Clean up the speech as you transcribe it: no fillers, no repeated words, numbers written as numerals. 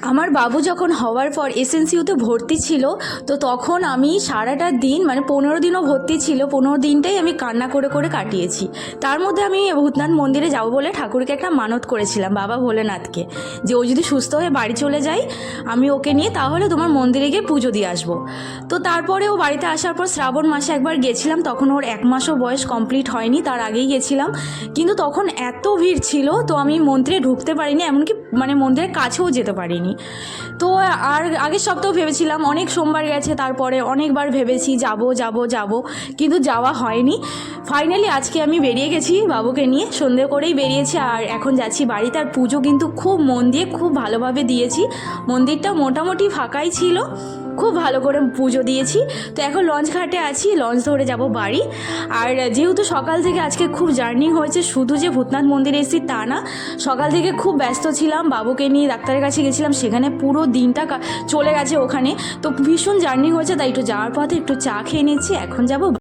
আমার বাবু যখন হওয়ার পর এসএনসিউতে ভর্তি ছিল, তো তখন আমি সারাটা দিন মানে 15 দিনও ভর্তি ছিল, 15 দিনটাই আমি কান্না করে করে কাটিয়েছি। তার মধ্যে আমি ভূতনাথ মন্দিরে যাব বলে ঠাকুরকে একটা মানত করেছিলাম, বাবা ভোলেনাথকে, যে ও যদি সুস্থ হয়ে বাড়ি চলে যায় আমি ওকে নিয়ে তাহলে তোমার মন্দিরে গিয়ে পুজো দিয়ে আসবো। তো তারপরে ও বাড়িতে আসার পর শ্রাবণ মাসে একবার গেছিলাম, তখন ওর 1 মাসও বয়স কমপ্লিট হয়নি, তার আগেই গেছিলাম। কিন্তু তখন এত ভিড় ছিল তো আমি মন্দিরে ঢুকতে পারিনি, এমনকি মানে মন্দিরের কাছেও যেতে পারিনি। তো আর আগের সপ্তাহ ভেবেছিলাম, অনেক সোমবার গেছে, তারপরে অনেকবার ভেবেছি যাব যাব যাব, কিন্তু যাওয়া হয়নি। ফাইনালি আজকে আমি বেরিয়ে গেছি বাবুকে নিয়ে, সন্ধে করেই বেরিয়েছি, আর এখন যাচ্ছি বাড়িতে। আর পুজো কিন্তু খুব মন দিয়ে খুব ভালোভাবে দিয়েছি, মন্দিরটা মোটামুটি ফাঁকাই ছিল, খুব ভালো করে পুজো দিয়েছি। তো এখন লঞ্চ ঘাটে আছি, লঞ্চ ধরে যাব বাড়ি। আর যেহেতু সকাল থেকে আজকে খুব জার্নি হয়েছে, শুধু যে ভূতনাথ মন্দিরে এসেছি তা না, সকাল থেকে খুব ব্যস্ত ছিলাম, বাবুকে নিয়ে ডাক্তারের কাছে গেছিলাম, সেখানে পুরো দিনটা চলে গেছে ওখানে। তো ভীষণ জার্নি হয়েছে, তাই একটু যাওয়ার পথে একটু চা খেয়ে নিচ্ছি, এখন যাব